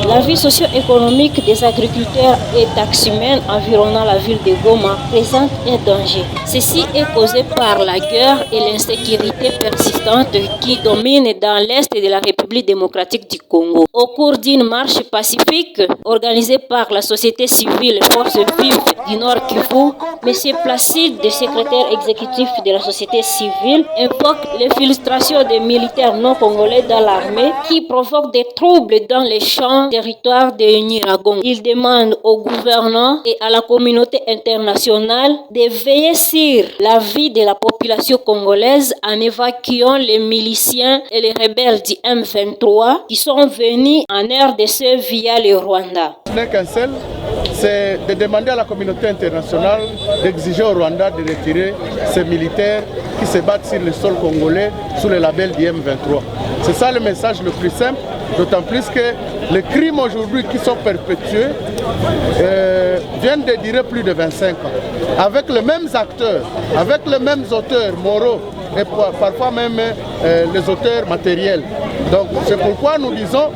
La vie socio-économique des agriculteurs et taximens environnant la ville de Goma présente un danger. Ceci est causé par la guerre et l'insécurité persistante qui dominent dans l'est de la République démocratique du Congo. Au cours d'une marche pacifique organisée par la société civile et Forces vives du Nord Kivu, M. Placide, le secrétaire exécutif de la société civile, invoque l'infiltration des militaires non congolais dans l'armée qui provoque des troubles dans les champs territoire de Nyiragongo. Il demande au gouvernement et à la communauté internationale de veiller sur la vie de la population congolaise en évacuant les miliciens et les rebelles du M23 qui sont venus en RDC via le Rwanda. Ce n'est qu'un seul, c'est de demander à la communauté internationale d'exiger au Rwanda de retirer ces militaires qui se battent sur le sol congolais sous le label du M23. C'est ça le message le plus simple, d'autant plus que les crimes aujourd'hui qui sont perpétués viennent de durer plus de 25 ans. Avec les mêmes acteurs, avec les mêmes auteurs moraux et parfois même les auteurs matériels. Donc c'est pourquoi nous disons,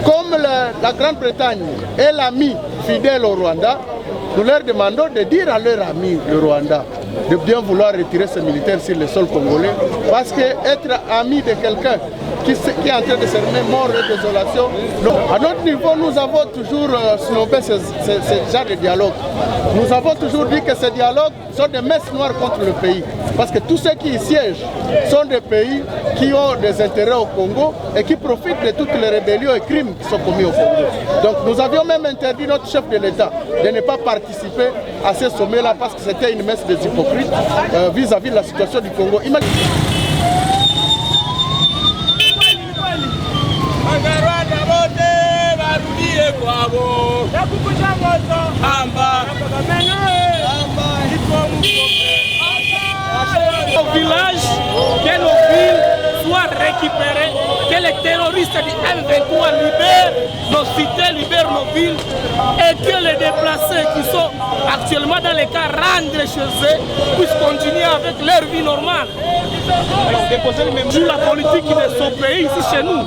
comme la Grande-Bretagne est l'ami fidèle au Rwanda, nous leur demandons de dire à leur ami le Rwanda de bien vouloir retirer ces militaires sur le sol congolais, parce qu'être ami de quelqu'un qui est en train de s'aimer mort et désolation. Non. À notre niveau, nous avons toujours snobé ce genre de dialogue. Nous avons toujours dit que ces dialogues sont des messes noires contre le pays. Parce que tous ceux qui y siègent sont des pays qui ont des intérêts au Congo et qui profitent de toutes les rébellions et crimes qui sont commis au Congo. Donc nous avions même interdit notre chef de l'État de ne pas participer à ces sommets-là parce que c'était une messe des hypocrites vis-à-vis de la situation du Congo. Au village, que nos villes soient récupérées, que les terroristes du M23 libèrent nos cités, libèrent nos villes et que les déplacés qui sont actuellement dans les cas rentrent chez eux puissent continuer avec leur vie normale. Joue la politique de ce pays ici chez nous.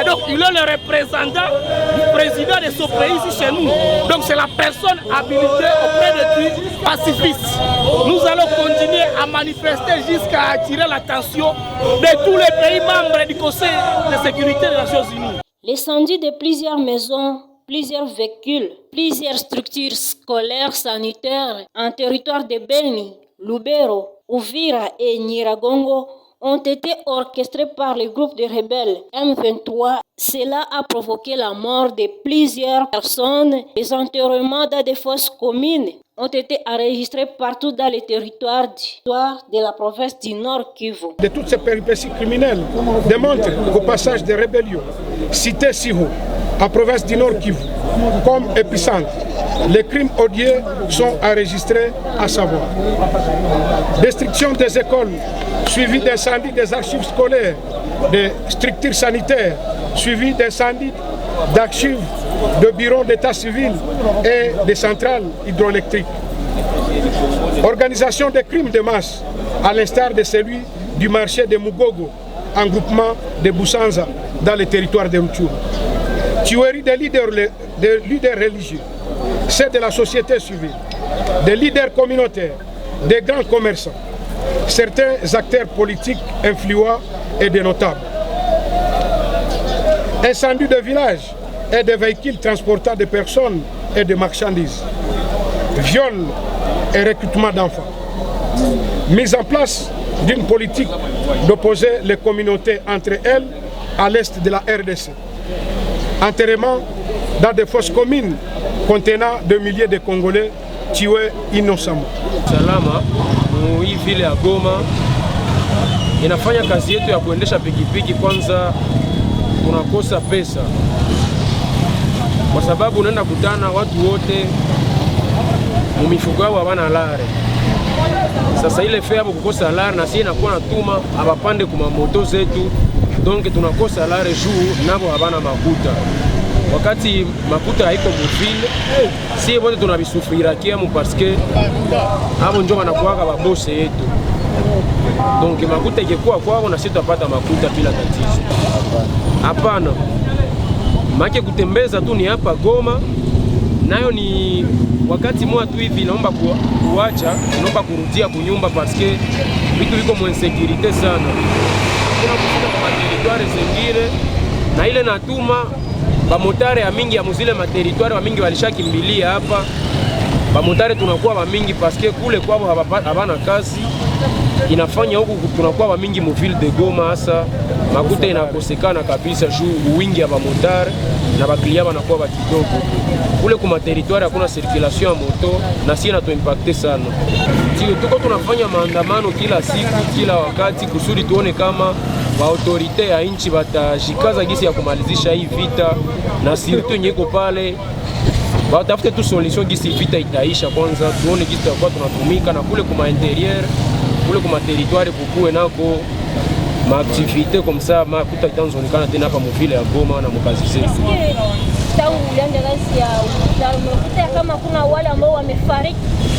Et donc il est le représentant du président de ce pays ici chez nous. Donc c'est la personne habilitée auprès de lui pacifiste. Nous allons continuer à manifester jusqu'à attirer l'attention de tous les pays membres du Conseil de sécurité des Nations Unies. L'incendie de plusieurs maisons, plusieurs véhicules, plusieurs structures scolaires sanitaires en territoire de Beni, Lubero, Uvira et Nyiragongo ont été orchestrés par le groupe de rebelles M23. Cela a provoqué la mort de plusieurs personnes. Les enterrements dans des fosses communes ont été enregistrés partout dans les territoires de la province du Nord Kivu. De toutes ces péripéties criminelles démontrent qu'au passage des rébellions, cité Siro, en province du Nord Kivu, comme épicentre, les crimes odieux sont enregistrés, à savoir destruction des écoles, suivi d'incendie des archives scolaires, des structures sanitaires, suivi d'incendie d'archives de bureaux d'état civil et des centrales hydroélectriques. Organisation des crimes de masse, à l'instar de celui du marché de Mugogo, en groupement de Boussanza, dans le territoire de Rutshuru. Tuerie des leaders religieux, ceux de la société civile, des leaders communautaires, des grands commerçants, certains acteurs politiques influents et des notables. Incendie de villages et de véhicules transportant des personnes et des marchandises. Viol et recrutement d'enfants. Mise en place d'une politique d'opposer les communautés entre elles à l'est de la RDC. Enterrement dans des fosses communes contenant des milliers de Congolais tués innocemment. Salama, hii vile ya Goma inafanya kazi yetu ya kuendesha pikipiki. Kwanza tunakosa pesa kwa sababu unaenda kutana watu wote mumifugo yao hawana lare. Sasa ile fea hapo kukosa lare na sisi inakuwa natuma abapande kuma moto zetu, donc tunakosa lare juu nabo habana makuta. Wakati makuta haiko muvile, si wote tunabisufira kiamu parce que abo ndio wanakuwa babose yetu. Donc makuta ingekuwa kwao na sisi tutapata makuta bila tatizo. Hapana, make kutembeza tu ni hapa Goma, nayo ni wakati mmoja tu hivi naomba kuacha, naomba kurudia kunyumba paske vitu viko mu insécurité sana. Kuna kufika kwa territoire zingine na ile natuma bamotare ya mingi ya muzile materitoire wa mingi walishakimbilia hapa. Bamotare tunakuwa wa mingi paske kule kwao habana kazi, inafanya huku tunakuwa wa mingi mu ville de Goma, hasa makuta inakosekana kabisa juu wingi ya bamotare na baklia banakuwa bakidogo. Kule kuma territoire hakuna circulation ya moto na si inatu impacte sana. Tuko tunafanya maandamano kila siku kila wakati kusudi tuone kama ba autorite ya nchi batajikaza gisi ya kumalizisha hii vita, na surtout yenye iko pale batafute tu solution gisi vita itaisha. Kwanza tuone gisi tutakuwa tunatumika na kule kuma interieur, kule kuma territoire kukue nako ma activité comme ça makuta itanzonekana tena hapa mvile ya Goma na mkazi zetu. Tangu ulianza kazi ya usalama, kama kuna wale ambao wamefariki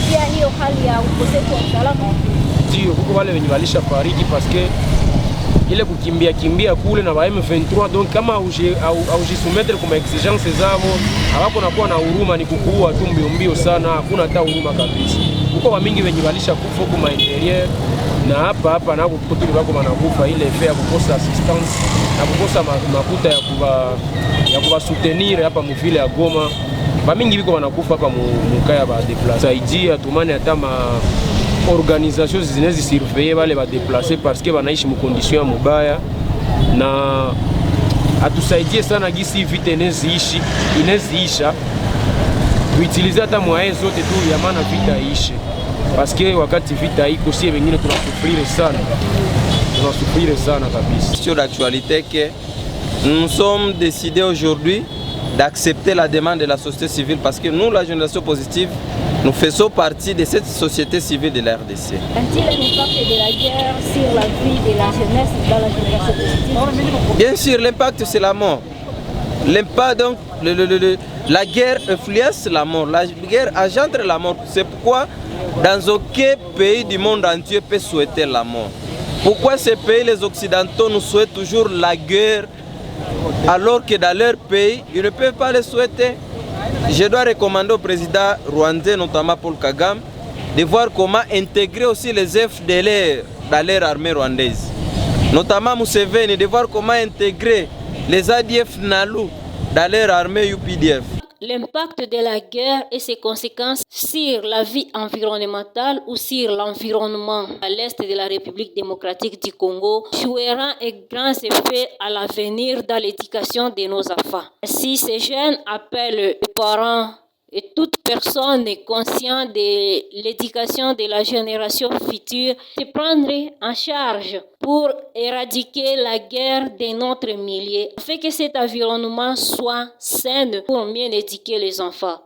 pia hiyo hali ya ukosefu wa usalama? Ndio, huko wale wenye walisha fariki paske ile kukimbia kule na ba M23, donc kama aujisoumettre kwa exigence zao hawapo nakuwa na huruma, ni kukuua tu mbio sana, hakuna hata huruma kabisa. Huko wa mingi wenye walisha kufa huko ma interieur na hapa na kutuli bako banakufa ile effet ya kukosa assistance na kukosa makuta ya kuba soutenir hapa mvile ya Goma. Ba mingi biko banakufa hapa mukaya ba déplacer saidi atumane hata ma organisation zinezi surveiller wale ba déplacer parce que banaishi mu condition ya mubaya, na atusaidie sana gisi vite ineziisha tuutilize hata moyen zote tu ya maana vita iishe, parce que wakati vita iko si wengine tunasufrire sana kabisa. Sur l'actualité que nous sommes décidés aujourd'hui d'accepter la demande de la société civile parce que nous, la génération positive, nous faisons partie de cette société civile de la RDC. Quel est l'impact de la guerre sur la vie de la jeunesse dans la génération positive? Bien sûr, l'impact c'est la mort. L'impact, donc, la guerre influence la mort, la guerre engendre la mort. C'est pourquoi dans aucun pays du monde entier peut souhaiter la mort. Pourquoi ces pays, les Occidentaux, nous souhaitent toujours la guerre alors que dans leur pays, ils ne peuvent pas le souhaiter? Je dois recommander au président rwandais, notamment Paul Kagame, de voir comment intégrer aussi les FDLR dans leur armée rwandaise. Notamment Museveni, de voir comment intégrer les ADF NALU dans leur armée UPDF. L'impact de la guerre et ses conséquences sur la vie environnementale ou sur l'environnement à l'est de la République démocratique du Congo jouera un grand effet à l'avenir dans l'éducation de nos enfants. Si ces jeunes appellent les parents et toute personne consciente de l'éducation de la génération future se prendre en charge pour éradiquer la guerre de notre milieu, afin que cet environnement soit sain pour mieux éduquer les enfants.